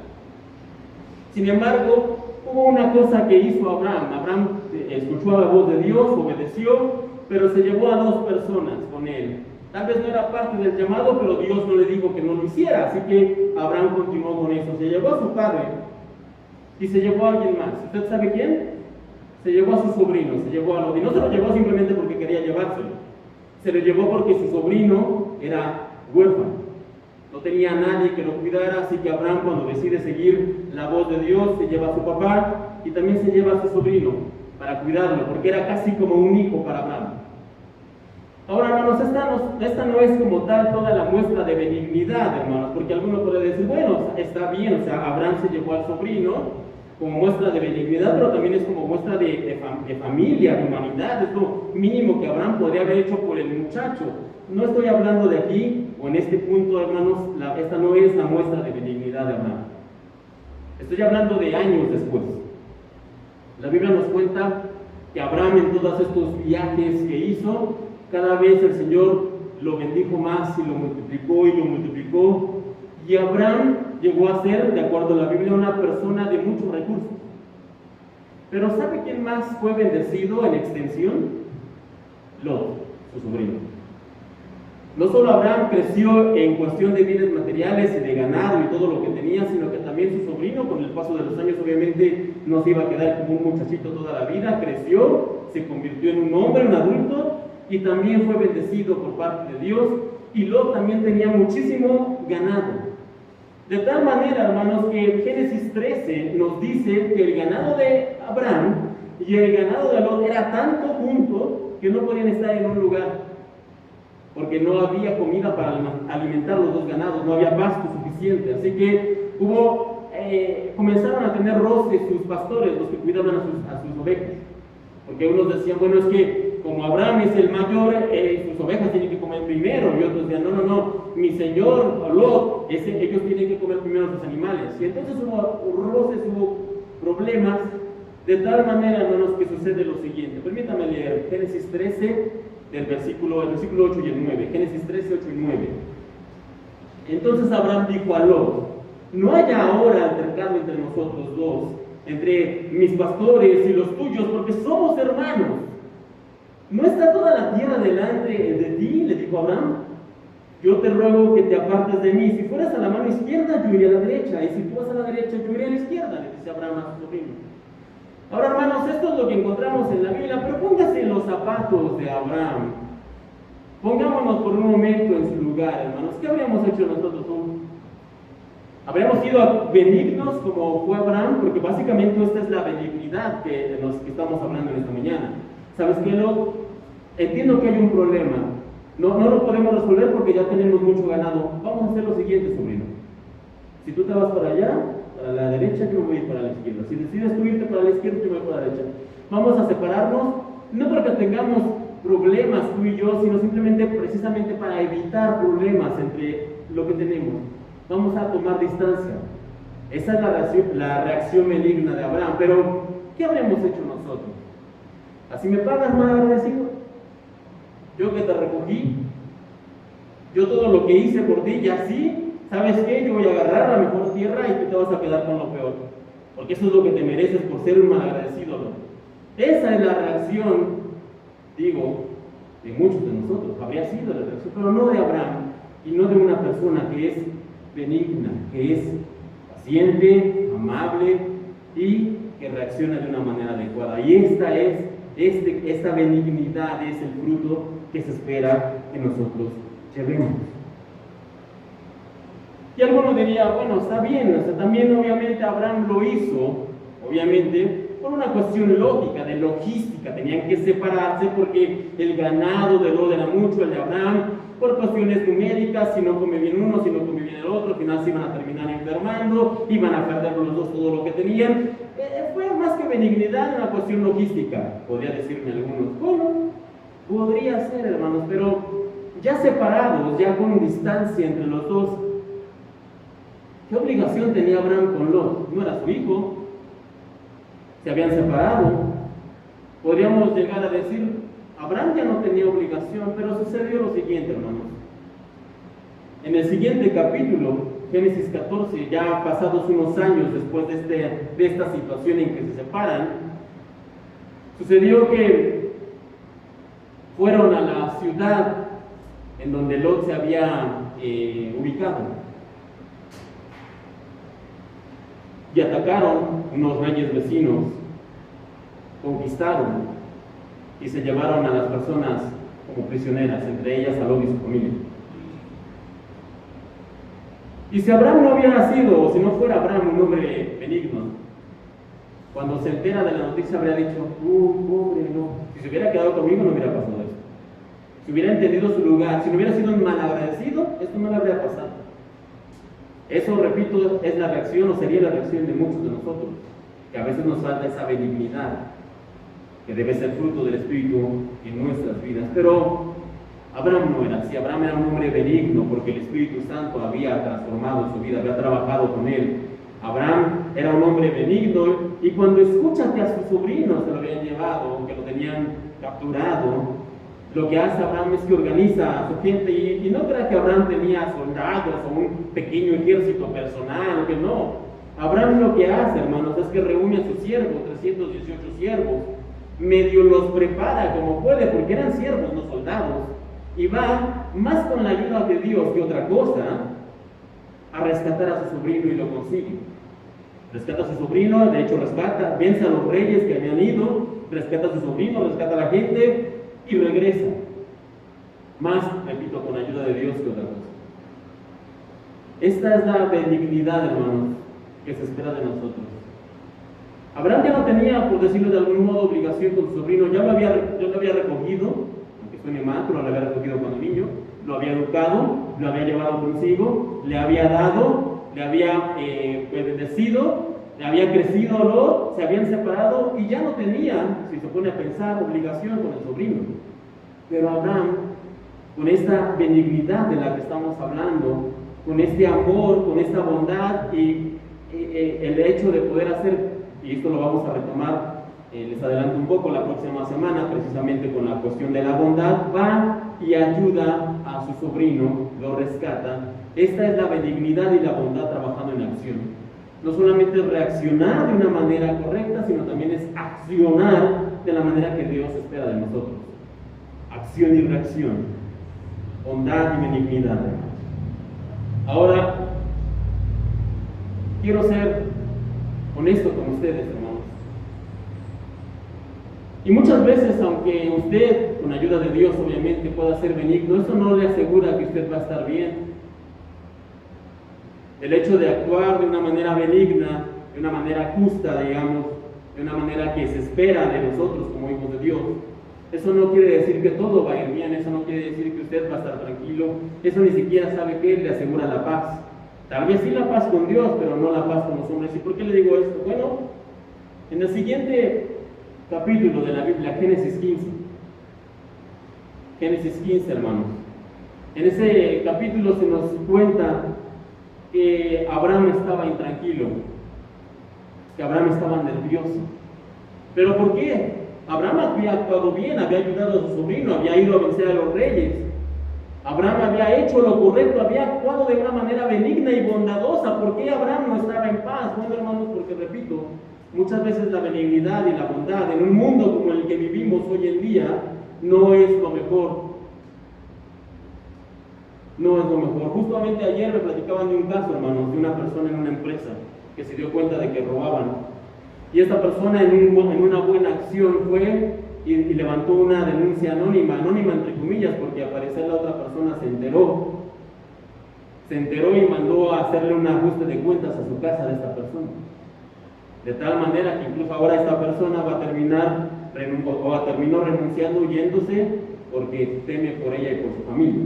Sin embargo, hubo una cosa que hizo Abraham. Abraham escuchó la voz de Dios, obedeció, pero se llevó a dos personas con él. Tal vez no era parte del llamado, pero Dios no le dijo que no lo hiciera, así que Abraham continuó con eso. Se llevó a su padre y se llevó a alguien más. ¿Usted sabe quién? Se llevó a su sobrino, se llevó a Lot. Y no se lo llevó simplemente porque quería llevárselo. Se lo llevó porque su sobrino era huérfano. No tenía a nadie que lo cuidara, así que Abraham, cuando decide seguir la voz de Dios, se lleva a su papá y también se lleva a su sobrino para cuidarlo, porque era casi como un hijo para Abraham. Ahora, hermanos, esta no es como tal toda la muestra de benignidad, hermanos, porque alguno puede decir, bueno, está bien, o sea, Abraham se llevó al sobrino como muestra de benignidad, pero también es como muestra de familia, de humanidad, es lo mínimo que Abraham podría haber hecho por el muchacho. No estoy hablando de aquí, o en este punto, hermanos, esta no es la muestra de benignidad de Abraham. Estoy hablando de años después. La Biblia nos cuenta que Abraham en todos estos viajes que hizo, cada vez el Señor lo bendijo más y lo multiplicó y lo multiplicó. Y Abraham llegó a ser, de acuerdo a la Biblia, una persona de muchos recursos. Pero ¿sabe quién más fue bendecido en extensión? Lot, su sobrino. No solo Abraham creció en cuestión de bienes materiales y de ganado y todo lo que tenía, sino que también su sobrino, con el paso de los años, obviamente no se iba a quedar como un muchachito toda la vida, creció, se convirtió en un hombre, un adulto, y también fue bendecido por parte de Dios. Y Lot también tenía muchísimo ganado. De tal manera, hermanos, que Génesis 13 nos dice que el ganado de Abraham y el ganado de Lot era tanto junto que no podían estar en un lugar, porque no había comida para alimentar los dos ganados, no había pasto suficiente. Así que comenzaron a tener roces sus pastores, los que cuidaban a sus ovejas. Porque unos decían, bueno, es que como Abraham es el mayor, sus ovejas tienen que comer primero. Y otros decían, no, mi señor Lot, ellos tienen que comer primero sus animales. Y entonces hubo roces, hubo problemas, de tal manera, hermanos, que sucede lo siguiente. Permítame leer Génesis 13, el versículo 8 y el 9. Génesis 13, 8 y 9. Entonces Abraham dijo a Lot, no haya ahora altercado entre nosotros dos, entre mis pastores y los tuyos, porque somos hermanos. ¿No está toda la tierra delante de ti? Le dijo Abraham. Yo te ruego que te apartes de mí. Si fueras a la mano izquierda, yo iré a la derecha, y si tú vas a la derecha, yo iré a la izquierda, le dice Abraham a su sobrino. Ahora, hermanos, esto es lo que encontramos en la Biblia, pero póngase en los zapatos de Abraham. Pongámonos por un momento en su lugar, hermanos. ¿Qué habríamos hecho nosotros hoy? ¿Habríamos sido benignos como fue Abraham? Porque básicamente esta es la benignidad de los que estamos hablando en esta mañana. ¿Sabes qué, Lot? Entiendo que hay un problema. No lo podemos resolver porque ya tenemos mucho ganado. Vamos a hacer lo siguiente, sobrino. Si tú te vas para allá, para la derecha, yo voy a ir para la izquierda. Si decides tú irte para la izquierda, yo voy para la derecha. Vamos a separarnos, no porque tengamos problemas tú y yo, sino simplemente precisamente para evitar problemas entre lo que tenemos. Vamos a tomar distancia. Esa es la reacción benigna de Abraham. Pero, ¿qué habremos hecho nosotros? ¿Así me pagas, mal agradecido? Yo que te recogí, yo todo lo que hice por ti, y así, ¿sabes qué? Yo voy a agarrar la mejor tierra y tú te vas a quedar con lo peor. Porque eso es lo que te mereces por ser un mal agradecido, ¿no? Esa es la reacción, digo, de muchos de nosotros. Habría sido la reacción, pero no de Abraham, y no de una persona que es benigna, que es paciente, amable y que reacciona de una manera adecuada. Y esta benignidad es el fruto que se espera que nosotros llevemos. Y alguno diría, bueno, está bien, o sea, también obviamente Abraham lo hizo, obviamente, por una cuestión lógica, de logística, tenían que separarse porque el ganado de Lot era mucho, el de Abraham, por cuestiones numéricas, si no come bien uno, si no come bien el otro, al final se iban a terminar enfermando, iban a perder los dos todo lo que tenían. Fue más que benignidad, una cuestión logística, podría decirme algunos. Bueno, podría ser, hermanos, pero ya separados, ya con distancia entre los dos, ¿qué obligación tenía Abraham con Lot? No era su hijo, se habían separado. Podríamos llegar a decir, Abraham ya no tenía obligación, pero sucedió lo siguiente, hermanos. En el siguiente capítulo, Génesis 14, ya pasados unos años después de esta situación en que se separan, sucedió que fueron a la ciudad en donde Lot se había ubicado y atacaron unos reyes vecinos, conquistaron y se llevaron a las personas como prisioneras, entre ellas a Lot y su familia. Y si Abraham no hubiera sido, o si no fuera Abraham un hombre benigno, cuando se entera de la noticia habría dicho, pobre no, si se hubiera quedado conmigo no hubiera pasado eso. si hubiera entendido su lugar, si no hubiera sido un malagradecido, esto no le habría pasado. Eso, repito, es la reacción o sería la reacción de muchos de nosotros, que a veces nos falta esa benignidad que debe ser fruto del Espíritu en nuestras vidas. Pero Abraham no era así. Abraham era un hombre benigno porque el Espíritu Santo había transformado su vida, había trabajado con él. Abraham era un hombre benigno, y cuando escucha que a su sobrino se lo habían llevado, que lo tenían capturado, lo que hace Abraham es que organiza a su gente, y no crea que Abraham tenía soldados o un pequeño ejército personal, que no. Abraham lo que hace, hermanos, es que reúne a sus siervos, 318 siervos, medio los prepara como puede, porque eran siervos, no soldados, y va más con la ayuda de Dios que otra cosa a rescatar a su sobrino, y lo consigue. Rescata a su sobrino, de hecho rescata, vence a los reyes que habían ido, rescata a su sobrino, rescata a la gente y regresa. Más, repito, con ayuda de Dios que otra cosa. Esta es la benignidad, hermanos, que se espera de nosotros. Abraham ya no tenía, por decirlo de algún modo, obligación con su sobrino. Ya lo había recogido, aunque suene mal, pero lo había recogido cuando niño, lo había educado, lo había llevado consigo, le había dado, le había bendecido, le había crecido, se habían separado, y ya no tenía, si se pone a pensar, obligación con el sobrino. Pero Abraham, con esta benignidad de la que estamos hablando, con este amor, con esta bondad, y el hecho de poder hacer, y esto lo vamos a retomar, les adelanto un poco, la próxima semana, precisamente con la cuestión de la bondad, va y ayuda a su sobrino, lo rescata. Esta es la benignidad y la bondad trabajando en acción. No solamente reaccionar de una manera correcta, sino también es accionar de la manera que Dios espera de nosotros. Acción y reacción, bondad y benignidad. Ahora, quiero ser honesto con ustedes, hermanos. Y muchas veces, aunque usted, con ayuda de Dios, obviamente, pueda ser benigno, eso no le asegura que usted va a estar bien. El hecho de actuar de una manera benigna, de una manera justa, digamos, de una manera que se espera de nosotros como hijos de Dios, eso no quiere decir que todo va a ir bien, eso no quiere decir que usted va a estar tranquilo, eso ni siquiera sabe que le asegura la paz. Tal vez sí la paz con Dios, pero no la paz con los hombres. ¿Y por qué le digo esto? Bueno, en el siguiente capítulo de la Biblia, Génesis 15. Génesis 15, hermanos. En ese capítulo se nos cuenta que Abraham estaba intranquilo, que Abraham estaba nervioso. ¿Pero por qué? Abraham había actuado bien, había ayudado a su sobrino, había ido a vencer a los reyes. Abraham había hecho lo correcto, había actuado de una manera benigna y bondadosa. ¿Por qué Abraham no estaba en paz? Bueno, hermanos, porque repito, muchas veces la benignidad y la bondad en un mundo como el que vivimos hoy en día no es lo mejor. No es lo mejor. Justamente ayer me platicaban de un caso, hermanos, de una persona en una empresa que se dio cuenta de que robaban. Y esta persona en una buena acción fue y levantó una denuncia anónima entre comillas, porque al parecer la otra persona se enteró y mandó a hacerle un ajuste de cuentas a su casa de esta persona. De tal manera que incluso ahora esta persona terminó renunciando, huyéndose, porque teme por ella y por su familia.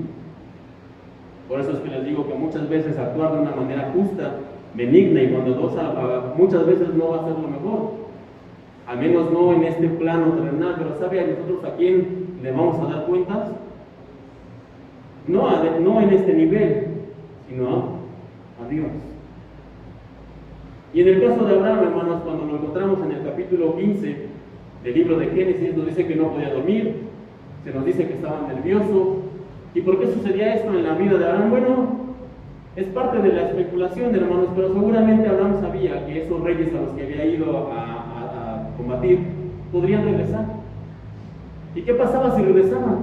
Por eso es que les digo que muchas veces actuar de una manera justa, benigna y bondadosa, muchas veces no va a ser lo mejor. Al menos no en este plano terrenal, pero ¿sabe a nosotros a quién le vamos a dar cuentas? No en este nivel, sino a Dios. Y en el caso de Abraham, hermanos, cuando lo encontramos en el capítulo 15 del libro de Génesis, nos dice que no podía dormir, se nos dice que estaba nervioso. ¿Y por qué sucedía esto en la vida de Abraham? Bueno, es parte de la especulación, hermanos, pero seguramente Abraham sabía que esos reyes a los que había ido a combatir podrían regresar. ¿Y qué pasaba si regresaban?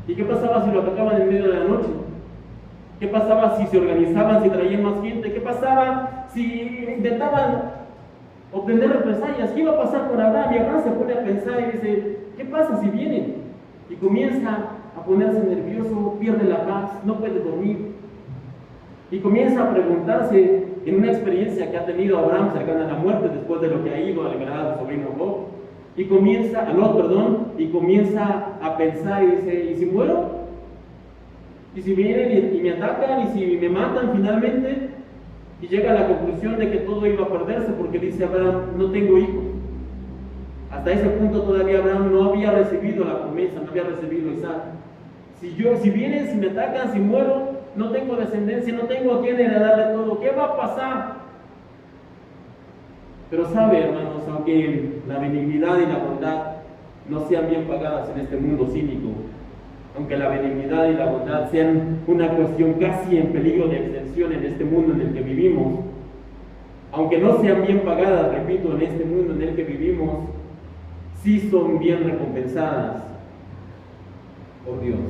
¿Y qué pasaba si lo atacaban en medio de la noche? ¿Qué pasaba si se organizaban, si traían más gente? ¿Qué pasaba si intentaban obtener represalias? ¿Qué iba a pasar con Abraham? Y Abraham se pone a pensar y dice, ¿qué pasa si vienen? Y comienza a ponerse nervioso, pierde la paz, no puede dormir. Y comienza a preguntarse, en una experiencia que ha tenido Abraham cercana a la muerte, después de lo que ha ido a liberar a su sobrino Job, y comienza, a Lot, perdón, y comienza a pensar y dice, ¿y si muero? ¿Y si vienen y me atacan? ¿Y si me matan finalmente? Y llega a la conclusión de que todo iba a perderse porque dice Abraham, no tengo hijos. Hasta ese punto todavía Abraham no había recibido la promesa, no había recibido Isaac. Si vienen, si me atacan, si muero, no tengo descendencia, no tengo a quién heredarle todo. ¿Qué va a pasar? Pero sabe, hermanos, aunque la benignidad y la bondad no sean bien pagadas en este mundo cínico, aunque la benignidad y la bondad sean una cuestión casi en peligro de extinción en este mundo en el que vivimos, aunque no sean bien pagadas, repito, en este mundo en el que vivimos, sí son bien recompensadas por Dios.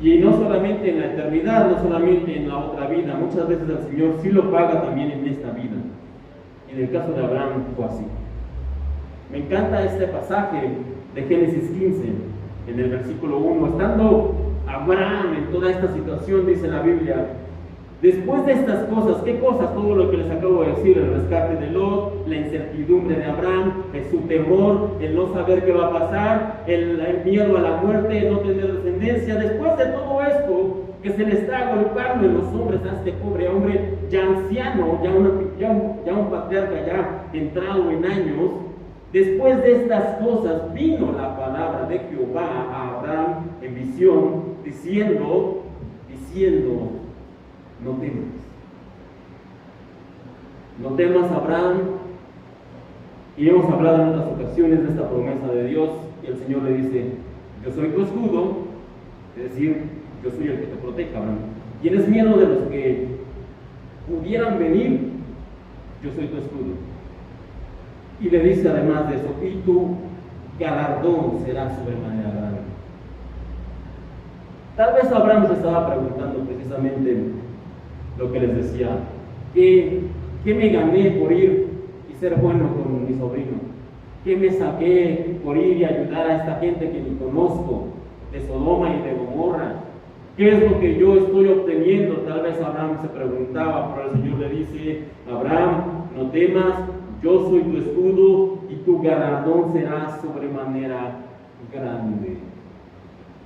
Y no solamente en la eternidad, no solamente en la otra vida, muchas veces el Señor sí lo paga también en esta vida. Y en el caso de Abraham fue así. Me encanta este pasaje de Génesis 15, en el versículo 1. Estando Abraham en toda esta situación, dice la Biblia, después de estas cosas, ¿qué cosas? Todo lo que les acabo de decir, el rescate de Lot, la incertidumbre de Abraham, su temor, el no saber qué va a pasar, el miedo a la muerte, el no tener descendencia. Después de todo esto que se le está golpeando en los hombres a este pobre hombre ya anciano, ya un patriarca ya entrado en años, después de estas cosas vino la palabra de Jehová a Abraham en visión, diciendo, no temas. No temas, Abraham. Y hemos hablado en otras ocasiones de esta promesa de Dios, y el Señor le dice, yo soy tu escudo, es decir, yo soy el que te protege, Abraham. ¿Tienes miedo de los que pudieran venir? Yo soy tu escudo. Y le dice además de eso, y tu galardón será sobremanera grande. Tal vez Abraham se estaba preguntando precisamente lo que les decía, ¿qué me gané por ir y ser bueno con mi sobrino? ¿Qué me saqué por ir y ayudar a esta gente que ni conozco, de Sodoma y de Gomorra? ¿Qué es lo que yo estoy obteniendo? Tal vez Abraham se preguntaba, pero el Señor le dice, Abraham, no temas, yo soy tu escudo y tu galardón será sobremanera grande.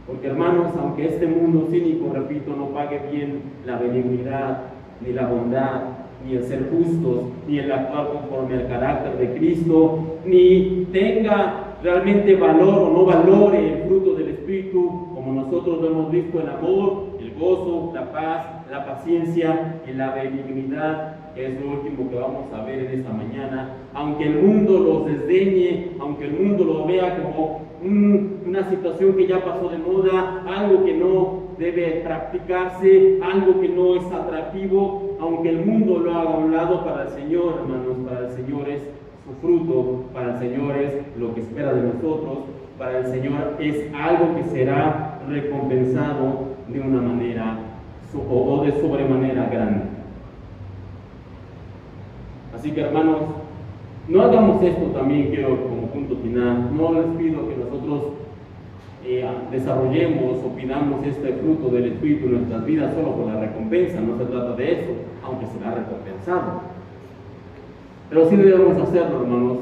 Porque hermanos, aunque este mundo cínico, repito, no pague bien la benignidad, ni la bondad, ni el ser justos, ni el actuar conforme al carácter de Cristo, ni tenga realmente valor o no valore el fruto del Espíritu, como nosotros lo hemos visto, el amor, el gozo, la paz, la paciencia y la benignidad, que es lo último que vamos a ver en esta mañana. Aunque el mundo los desdeñe, aunque el mundo lo vea como una situación que ya pasó de moda, algo que no debe practicarse, algo que no es atractivo, aunque el mundo lo haga a un lado, para el Señor, hermanos, para el Señor es su fruto, para el Señor es lo que espera de nosotros, para el Señor es algo que será recompensado de una manera o de sobremanera grande. Así que, hermanos, no hagamos esto también, quiero como punto final, no les pido que nosotros desarrollemos o pidamos este fruto del Espíritu en nuestras vidas solo por la recompensa, no se trata de eso, aunque será recompensado. Pero sí debemos hacerlo, hermanos,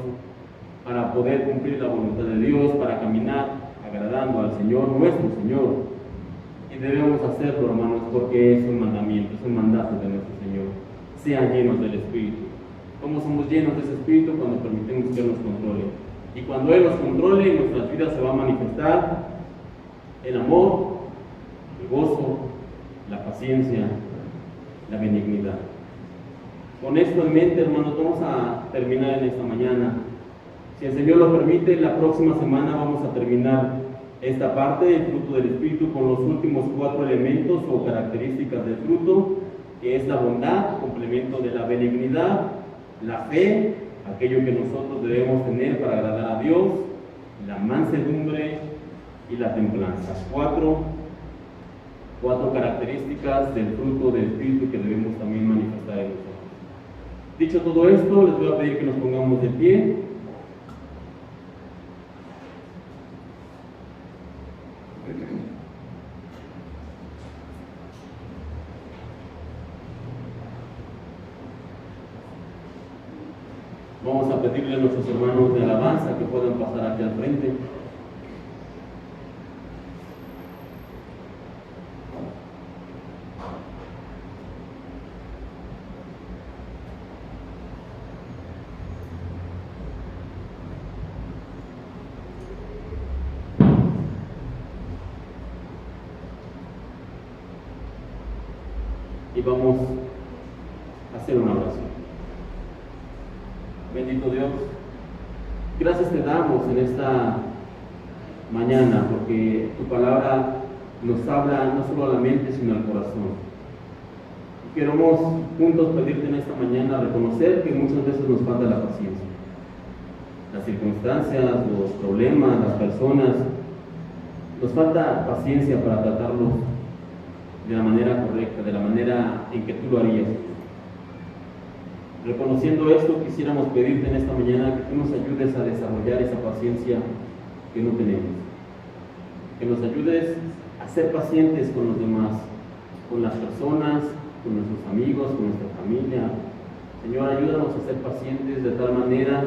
para poder cumplir la voluntad de Dios, para caminar agradando al Señor, nuestro Señor. Y debemos hacerlo, hermanos, porque es un mandamiento, es un mandato de nuestro Señor. Sean llenos del Espíritu. ¿Cómo somos llenos de ese Espíritu? Cuando permitimos que Él nos controle. Y cuando Él nos controle, en nuestras vidas se va a manifestar el amor, el gozo, la paciencia, la benignidad. Con esto en mente, hermanos, vamos a terminar en esta mañana. Si el Señor lo permite, la próxima semana vamos a terminar esta parte del fruto del Espíritu con los últimos 4 elementos o características del fruto, que es la bondad, complemento de la benignidad, la fe, aquello que nosotros debemos tener para agradar a Dios, la mansedumbre y la templanza. Cuatro características del fruto del Espíritu que debemos también manifestar en nosotros. Dicho todo esto, les voy a pedir que nos pongamos de pie. Vamos a pedirle a nuestros hermanos de alabanza que puedan pasar aquí al frente. Y vamos a hacer una oración. Bendito Dios, gracias te damos en esta mañana porque tu palabra nos habla no solo a la mente sino al corazón. Queremos juntos pedirte en esta mañana reconocer que muchas veces nos falta la paciencia. Las circunstancias, los problemas, las personas, nos falta paciencia para tratarlos de la manera correcta, de la manera en que tú lo harías. Reconociendo esto, quisiéramos pedirte en esta mañana que tú nos ayudes a desarrollar esa paciencia que no tenemos. Que nos ayudes a ser pacientes con los demás, con las personas, con nuestros amigos, con nuestra familia. Señor, ayúdanos a ser pacientes de tal manera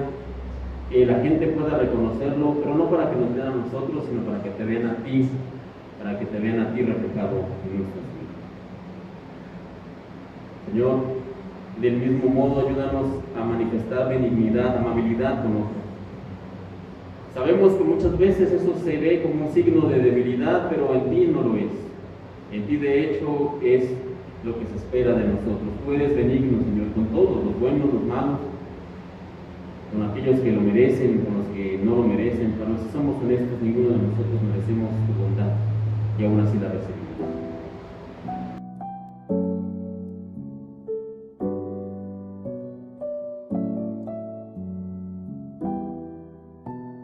que la gente pueda reconocerlo, pero no para que nos vean a nosotros, sino para que te vean a ti, para que te vean a ti reflejado en nuestras vidas. Señor, del mismo modo, ayúdanos a manifestar benignidad, amabilidad con otros. Sabemos que muchas veces eso se ve como un signo de debilidad, pero en ti no lo es. En ti, de hecho, es lo que se espera de nosotros. Tú eres benigno, Señor, con todos, los buenos, los malos, con aquellos que lo merecen, con los que no lo merecen. Pero si somos honestos, ninguno de nosotros merecemos tu bondad, y aún así la recibimos.